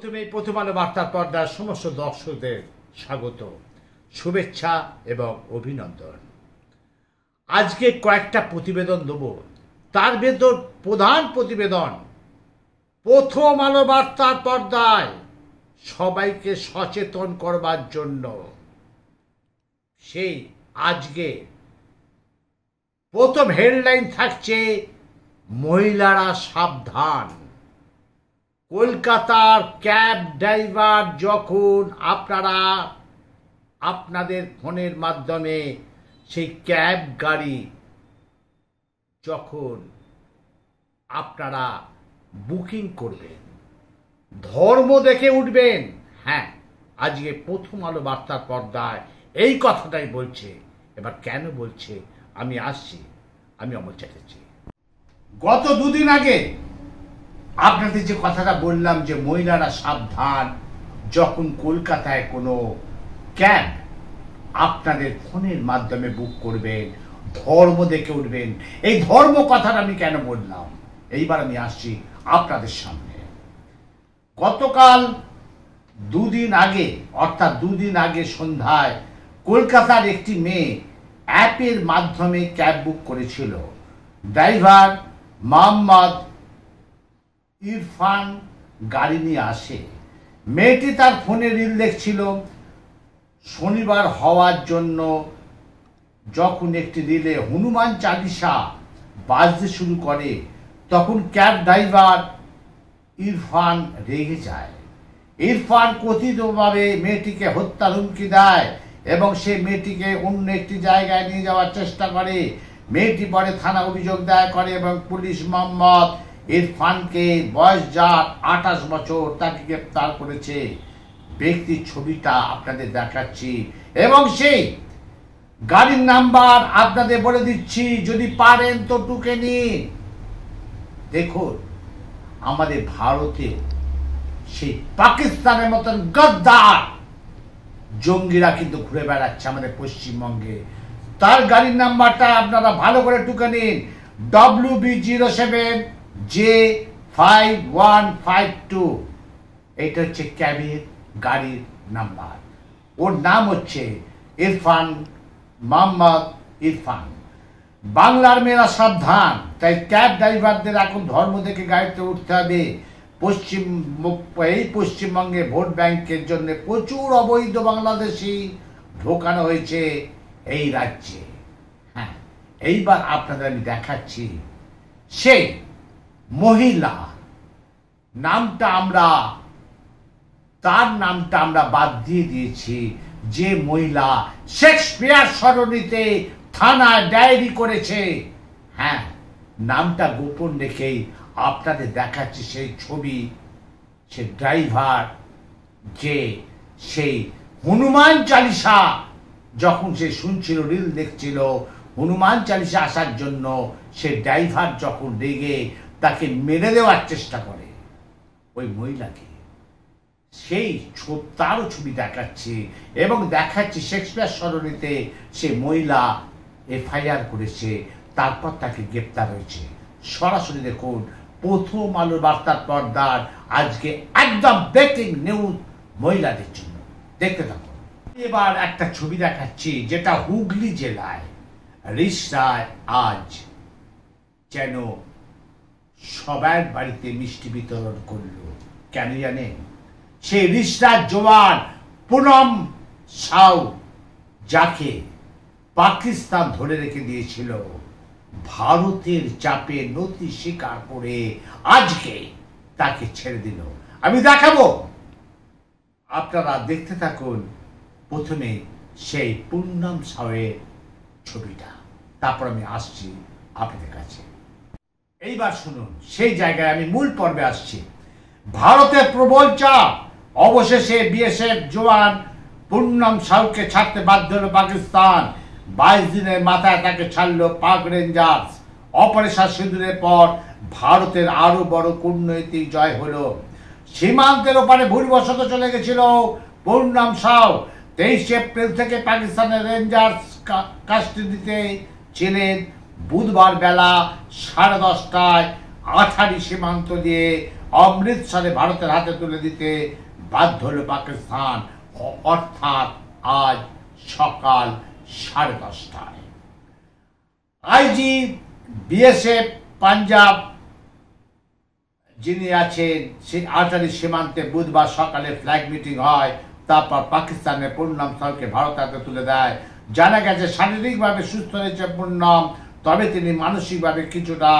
প্রথমেই প্রথম আলো বার্তার পর্দার সমস্ত দর্শকদের স্বাগত, শুভেচ্ছা এবং অভিনন্দন। আজকে কয়েকটা প্রতিবেদন দেব, তার ভেতর প্রধান প্রতিবেদন প্রথম আলো বার্তার পর্দায় সবাইকে সচেতন করবার জন্য। সেই আজকে প্রথম হেডলাইন থাকছে মহিলারা সাবধান। কলকাতার ক্যাব ড্রাইভার যখন আপনারা আপনাদের ফোনের মাধ্যমে সেই ক্যাব গাড়ি যখন আপনারা বুকিং করবেন, ধর্ম দেখে উঠবেন। হ্যাঁ, আজকে প্রথম আলো বার্তার পর্দায় এই কথাটাই বলছে। এবার কেন বলছে আমি আসছি, আমি অমল চ্যাটার্জি। গত দুদিন আগে আপনাদের যে কথাটা বললাম যে মহিলারা সাবধান, যখন কলকাতায় কোনো ক্যাব আপনাদের ফোনের মাধ্যমে বুক করবেন, ধর্ম দেখে উঠবেন। এই ধর্ম কথাটা আমি কেন বললাম, এইবার আমি আসছি আপনাদের সামনে। গতকাল দুদিন আগে, অর্থাৎ দুদিন আগে সন্ধ্যায় কলকাতার একটি মেয়ে অ্যাপের মাধ্যমে ক্যাব বুক করেছিল। ড্রাইভার মোহাম্মদ ইরফান গাড়ি নিয়ে আসে। মেয়েটি তার ফোনে রিল দেখছিল। শনিবার হওয়ার জন্য যখন একটি রিলে হনুমান চালিসা বাজতে শুরু করে, তখন ক্যাব ড্রাইভার ইরফান রেগে যায়। ইরফান কথিতভাবে মেয়েটিকে হত্যার হুমকি দেয় এবং সে মেয়েটিকে অন্য একটি জায়গায় নিয়ে যাওয়ার চেষ্টা করে। মেয়েটি পরে থানা অভিযোগ দায়ের করে এবং পুলিশ মোহাম্মদ ইরফানকে, বয়স যার 28 বছর, তাকে গ্রেপ্তার করেছে। ব্যক্তির ছবিটা আপনাদের দেখাচ্ছি এবং সেই গাড়ির নাম্বার আপনাদের বলে দিচ্ছি, যদি পারেন তো টুকে নিন। দেখুন, আমাদের ভারতে সেই পাকিস্তানের মতন গদ্দার জঙ্গিরা কিন্তু ঘুরে বেড়াচ্ছে আমাদের পশ্চিমবঙ্গে। তার গাড়ির নাম্বারটা আপনারা ভালো করে টুকে নিন, WB07J5152। এটা হচ্ছে ক্যাবের গাড়ির নাম্বার। ওর নাম হচ্ছে ইরফান, মোহাম্মদ ইরফান। বাংলার মেয়েরা সাবধান। তাই ক্যাব ড্রাইভারদের এখন ধর্ম দেখে গাড়িতে উঠতে হবে। পশ্চিমবঙ্গে ভোট ব্যাংকের জন্য প্রচুর অবৈধ বাংলাদেশি ঢোকানো হয়েছে এই রাজ্যে। হ্যাঁ, এইবার আপনাদের আমি দেখাচ্ছি সেই মহিলা নামটা, তার নামটা আমরা বাদ দিয়ে দিয়েছি। যে মহিলা শেক্সপিয়ার সরণিতে থানায় ডায়েরি করেছে, হ্যাঁ, নামটা গোপন রেখেই আপনাদের দেখাচ্ছি সেই ছবি। সে ড্রাইভার যে সেই হনুমান চালিসা যখন সে শুনছিল, রিল দেখছিল, হনুমান চালিসা আসার জন্য সে ড্রাইভার যখন রেগে তাকে মেরে দেওয়ার চেষ্টা করে ওই মহিলাকে, সেই তারও ছবি দেখাচ্ছি এবং দেখাচ্ছি শেক্সপিয়ার সরণিতে সে মহিলা FIR করেছে, তারপর তাকে গ্রেপ্তার হয়েছে। সরাসরি দেখুন প্রথম আলোর বার্তার পর্দার আজকে একদম ব্রেকিং নিউজ মহিলাদের জন্য, দেখতে থাকুন। এবার একটা ছবি দেখাচ্ছি যেটা হুগলি জেলায় রিষড়ায় আজ যেন সবার বাড়িতে মিষ্টি বিতরণ করলো। কেন জানেন? সেই রিষড়ার জওয়ান পুনম সাউ, যাকে পাকিস্তান ধরে রেখে দিয়েছিল, ভারতের চাপে নথি স্বীকার করে আজকে তাকে ছেড়ে দিল। আমি দেখাবো, আপনারা দেখতে থাকুন। প্রথমে সেই পুনম সাউয়ের ছবিটা, তারপর আমি আসছি আপনাদের কাছে। এইবার শুনুন, সেই জায়গায় আমি মূল পর্বে আসছি। ভারতের প্রবল চাপ, অবশেষে BSF জওয়ান পুনম সাউকে ছাড়তে বাধ্য হল পাকিস্তান। 22 দিনের মাথায় তাকে ছাড়ল পাক রেঞ্জার্স। অপারেশন সিঁদুরের পর ভারতের আরো বড় কূটনৈতিক জয় হলো। সীমান্তের ওপারে ভুলবশত চলে গেছিল পুনম সাউ। 23 এপ্রিল থেকে পাকিস্তানের রেঞ্জার্স কাস্টডিতে ছিলেন। বুধবার বেলা 10:30টায় আঠারি সীমান্ত দিয়ে অমৃতসরে ভারতের হাতে তুলে দিতে বাধ্য হল পাকিস্তান, অর্থাৎ আজ সকাল 10:30টায়। আইজি বিএসএফ পাঞ্জাব যিনি আছেন সেই আটারি সীমান্তে বুধবার সকালে ফ্ল্যাগ মিটিং হয়, তারপর পাকিস্তানের পূর্ণাম স্থলকে ভারত হাতে তুলে দেয়। জানা গেছে শারীরিকভাবে সুস্থ হয়েছে পূর্ণাম, তবে তিনি মানসিকভাবে কিছুটা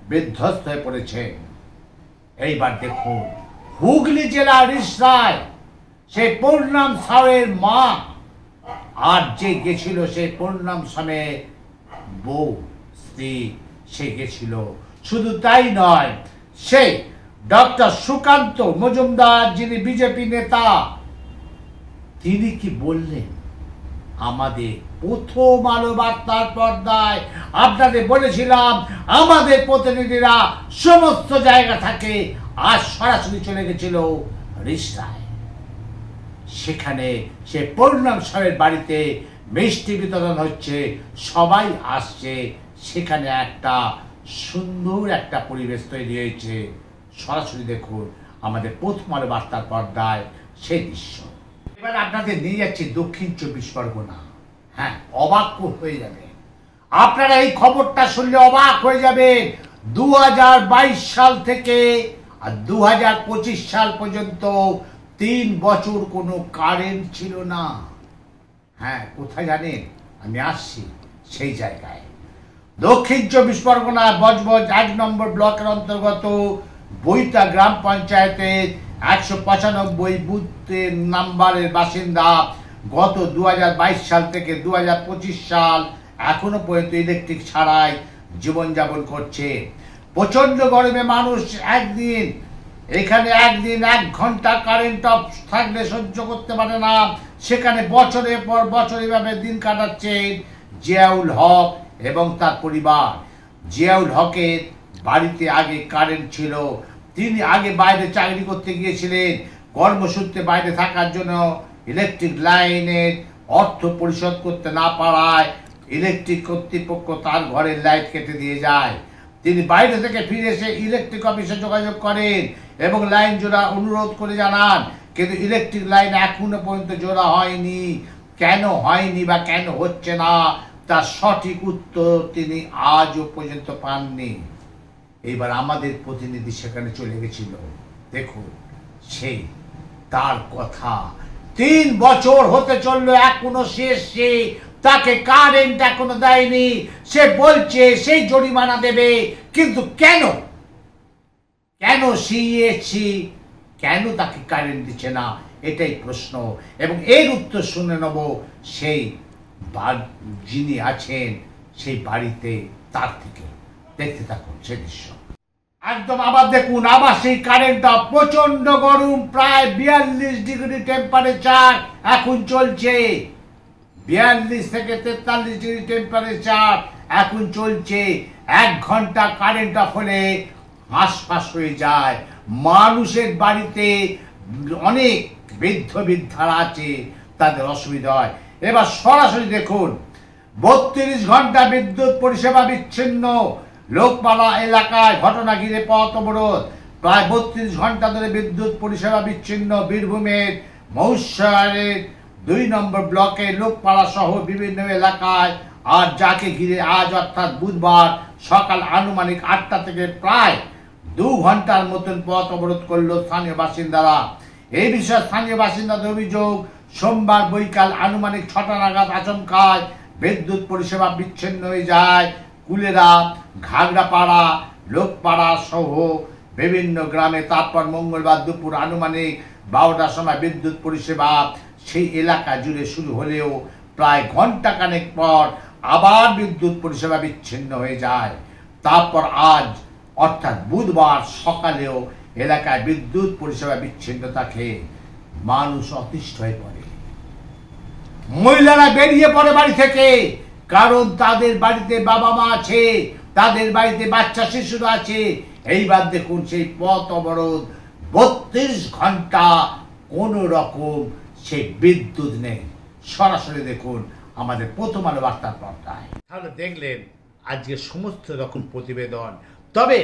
বিধ্বস্ত হয়ে পড়েছেন। এইবার দেখুন, হুগলি জেলার রিষড়ায় সেই পূর্ণাম সাউয়ের মা আর যে গেছিল সেই পূর্ণাম সামে বউ স্ত্রী, সে গেছিল। শুধু তাই নয়, সেই ডক্টর সুকান্ত মজুমদার যিনি বিজেপি নেতা, তিনি কি বললেন আমাদের প্রথম আলো বার্তার পর্দায়? আপনাদের বলেছিলাম আমাদের প্রতিনিধিরা সমস্ত জায়গা থাকে, আজ সরাসরি চলে গেছিল রিষড়ায়। সেখানে সে পূর্ণাম সাহের বাড়িতে মিষ্টি বিতরণ হচ্ছে, সবাই আসছে, সেখানে একটা সুন্দর একটা পরিবেশ তৈরি হয়েছে। সরাসরি দেখুন আমাদের প্রথম আলো বার্তার পর্দায় সেই দৃশ্য। এবার আপনাদের নিয়ে যাচ্ছি দক্ষিণ 24 পরগনা। হ্যাঁ, অবাক হয়ে যাবে আপনারা, এই খবরটা শুনলে অবাক হয়ে যাবেন। 2022 সাল থেকে আর 2025 সাল পর্যন্ত 3 বছর কোনো কারেন্ট ছিল না। হ্যাঁ, কোথায় জানেন? আমি আসছি সেই জায়গায়। দক্ষিণ 24 পরগনা বজবজ 1 নম্বর ব্লকের অন্তর্গত বইতা গ্রাম পঞ্চায়েতের 195 বুথের নাম্বারের বাসিন্দা গত 2022 সাল থেকে 2025 সাল এখনো পর্যন্ত ইলেকট্রিক ছাড়াই জীবনযাপন করছে। প্রচন্ড গরমে মানুষ এখানে একদিন 1 ঘন্টা কারেন্ট অফ থাকলে সহ্য করতে পারে না। সেখানে বছরের পর বছর এভাবে দিন কাটাচ্ছেন জিয়াউল হক এবং তার পরিবার। জিয়াউল হকের বাড়িতে আগে কারেন্ট ছিল, তিনি আগে বাইরে চাকরি করতে গিয়েছিলেন। কর্মসূত্রে বাইরে থাকার জন্য ইলেকট্রিক লাইনের অর্থ পরিশোধ করতে না পারায় ইলেকট্রিক কর্তৃপক্ষ তার ঘরের লাইট কেটে দিয়ে যায়। তিনি বাইরে থেকে ফিরে এসে ইলেকট্রিক অফিসে যোগাযোগ করেন এবং লাইন জোড়া অনুরোধ করে জানান, কিন্তু ইলেকট্রিক লাইন এখনো পর্যন্ত জোড়া হয়নি। কেন হয়নি বা কেন হচ্ছে না, তার সঠিক উত্তর তিনি আজও পর্যন্ত পাননি। এইবার আমাদের প্রতিনিধি সেখানে চলে গেছিল। দেখুন সেই তার কথা, 3 বছর হতে চললো, এখনো শেষ, তাকে কারেন্ট এখনো দেয়নি। সে বলছে সেই জরিমানা দেবে, কিন্তু কেন সিএসসি কেন তাকে কারেন্ট দিচ্ছে না, এটাই প্রশ্ন। এবং এর উত্তর শুনে নেব সেই যিনি আছেন সেই বাড়িতে, তার থেকে। দেখতে থাকুন সে দৃশ্য। একদম আবার দেখুন, আবার সেই কারেন্টটা, প্রচন্ড গরম, প্রায় 42 ডিগ্রি টেম্পারেচার এখন চলছে। 42 থেকে 43 ডিগ্রি টেম্পারেচার এখন চলছে। 1 ঘন্টা কারেন্ট অফ হলে হাঁসফাঁস হয়ে যায়। মানুষের বাড়িতে অনেক বৃদ্ধারা আছে, তাদের অসুবিধা হয়। এবার সরাসরি দেখুন, 32 ঘন্টা বিদ্যুৎ পরিষেবা বিচ্ছিন্ন। লোকপালা এলাকায় ঘটনা ঘিরে পথ অবরোধ, প্রায় 32 ঘন্টা ধরে বিদ্যুৎ পরিষেবা বিচ্ছিন্ন। বীরভূমের মৌসারের 2 নম্বর ব্লকে লোকপালা সহ বিভিন্ন এলাকায় আর যাকে ঘিরে আজ অর্থাৎ বুধবার সকাল আনুমানিক 8টা থেকে প্রায় 2 ঘন্টার মতন পথ অবরোধ করলো স্থানীয় বাসিন্দারা। এই বিষয়ে স্থানীয় বাসিন্দাদের অভিযোগ, সোমবার বৈকাল আনুমানিক 6টা নাগাদ আচমকায় বিদ্যুৎ পরিষেবা বিচ্ছিন্ন হয়ে যায়। কুলেরা, ঘাগড়াপাড়া, লোকপাড়া সহ বিভিন্ন গ্রামে। তারপর মঙ্গলবার দুপুর আনুমানিক 12টার সময় বিদ্যুৎ পরিষেবা সেই এলাকা জুড়ে শুরু হলেও প্রায় ঘন্টাখানেক পর আবার বিদ্যুৎ পরিষেবা বিচ্ছিন্ন হয়ে যায়। তারপর আজ অর্থাৎ বুধবার সকালেও এলাকায় বিদ্যুৎ পরিষেবা বিচ্ছিন্ন থাকে। মানুষ অতিষ্ঠ হয়ে পড়ে, মহিলারা বেরিয়ে পড়ে বাড়ি থেকে, কারণ তাদের বাড়িতে বাবা মা আছে, তাদের বাড়িতে বাচ্চা শিশুরা আছে। এইবার দেখুন সেই পথ অবরোধ, 32 ঘন্টা কোন রকম সেই বিদ্যুৎ নেই। সরাসরি দেখুন আমাদের প্রথম আলো বার্তার পর্দায়। তাহলে দেখলেন আজকে সমস্ত রকম প্রতিবেদন। তবে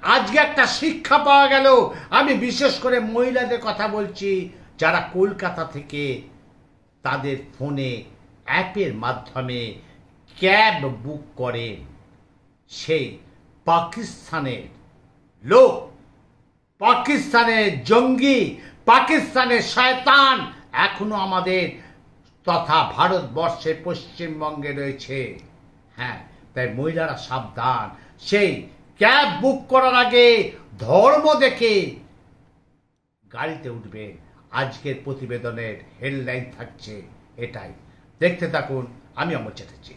আজকে একটা শিক্ষা পাওয়া গেল। আমি বিশেষ করে মহিলাদের কথা বলছি, যারা কলকাতা থেকে তাদের ফোনে অ্যাপের মাধ্যমে ক্যাব বুক করে, সেই পাকিস্তানের লোক, পাকিস্তানের জঙ্গি, পাকিস্তানের শয়তান এখনো আমাদের তথা ভারতবর্ষে পশ্চিমবঙ্গে রয়েছে। হ্যাঁ, তাই মহিলারা সাবধান। সেই ক্যাব বুক করার আগে ধর্ম দেখে গাড়িতে উঠবে। আজকের প্রতিবেদনের হেডলাইন থাকছে এটাই। দেখতে থাকুন। আমি অমর চ্যাটার্জি।